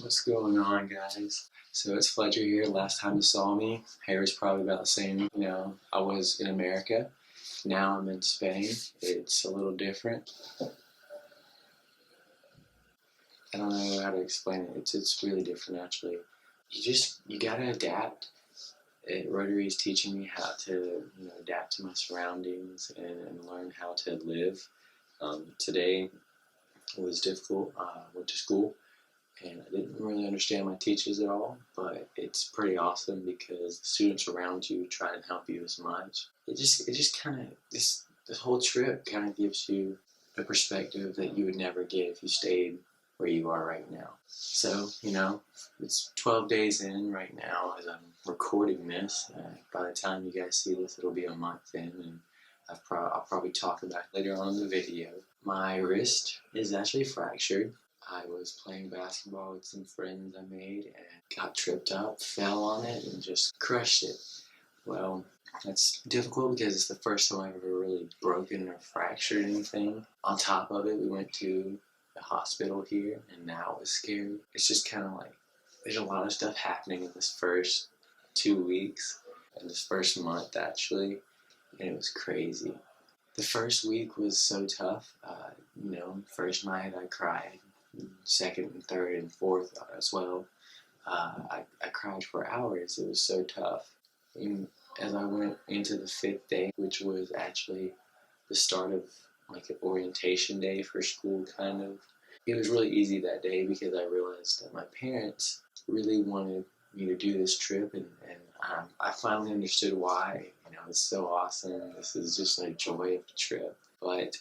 What's going on, guys? So it's Fletcher here. Last time you saw me, hair was probably about the same. I was in America. Now I'm in Spain. It's a little different. I don't know how to explain it. It's really different, actually. You gotta adapt. Rotary is teaching me how to adapt to my surroundings and learn how to live. Today was difficult. I went to school and I didn't really understand my teachers at all, but it's pretty awesome because the students around you try to help you as much. It just kind of, this whole trip kind of gives you a perspective that you would never get if you stayed where you are right now. So, it's 12 days in right now as I'm recording this. By the time you guys see this, it'll be a month in, and I'll probably talk about it later on in the video. My wrist is actually fractured. I was playing basketball with some friends I made and got tripped up, fell on it, and just crushed it. Well, that's difficult because it's the first time I've ever really broken or fractured anything. On top of it, we went to the hospital here, and now it was scary. It's just kind of like, there's a lot of stuff happening in this first 2 weeks, and this first month actually, and it was crazy. The first week was so tough. First night I cried. Second and third and fourth as well. I cried for hours. It was so tough. And as I went into the 5th day, which was actually the start of like an orientation day for school, kind of, it was really easy that day because I realized that my parents really wanted me to do this trip, and I finally understood why. It's so awesome. This is just a joy of the trip. But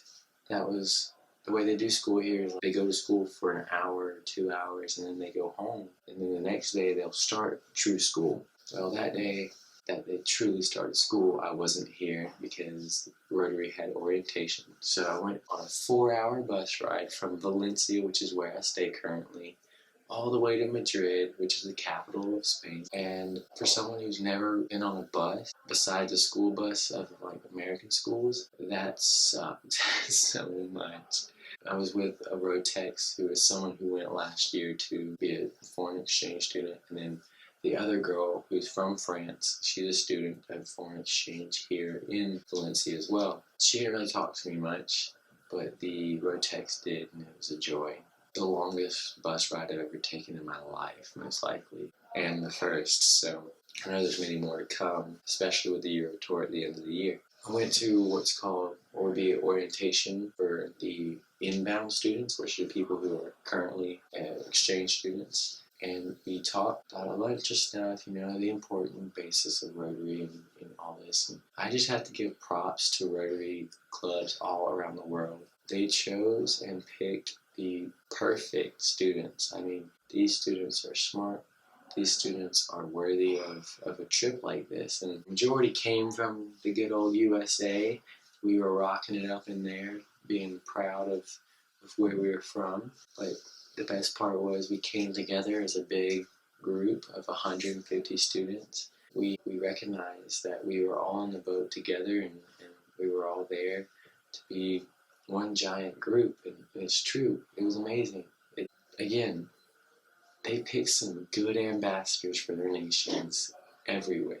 that was the way they do school here. Is they go to school for an hour or 2 hours, and then they go home, and then the next day they'll start true school. Well, that day that they truly started school, I wasn't here because Rotary had orientation. So I went on a 4-hour bus ride from Valencia, which is where I stay currently, all the way to Madrid, which is the capital of Spain. And for someone who's never been on a bus, besides a school bus of like American schools, that sucked so much. I was with a Rotex who is someone who went last year to be a foreign exchange student, and then the other girl who's from France, she's a student of foreign exchange here in Valencia as well. She didn't really talk to me much, but the Rotex did, and it was a joy. The longest bus ride I've ever taken in my life, most likely, and the first, so I know there's many more to come, especially with the Euro Tour at the end of the year. I went to what's called orientation for the inbound students, which are people who are currently exchange students. And we talked about a bunch of stuff, the important basis of Rotary and all this. And I just have to give props to Rotary clubs all around the world. They chose and picked the perfect students. I mean, these students are smart. These students are worthy of a trip like this. And the majority came from the good old USA. We were rocking it up in there, being proud of where we were from. But the best part was we came together as a big group of 150 students. We recognized that we were all in the boat together, and we were all there to be one giant group, and it's true. It was amazing. Again, they picked some good ambassadors for their nations everywhere.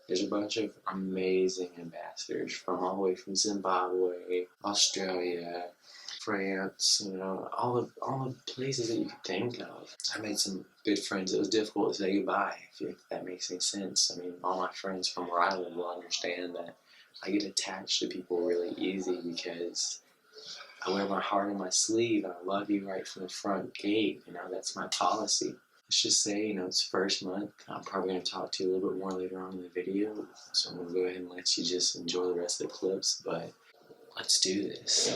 There's a bunch of amazing ambassadors from all the way from Zimbabwe, Australia, France, all the places that you could think of. I made some good friends. It was difficult to say goodbye, if that makes any sense. I mean, all my friends from where I live will understand that I get attached to people really easy because I wear my heart on my sleeve, and I love you right from the front gate. That's my policy. Let's just say, it's first month. I'm probably going to talk to you a little bit more later on in the video, so I'm going to go ahead and let you just enjoy the rest of the clips, but let's do this.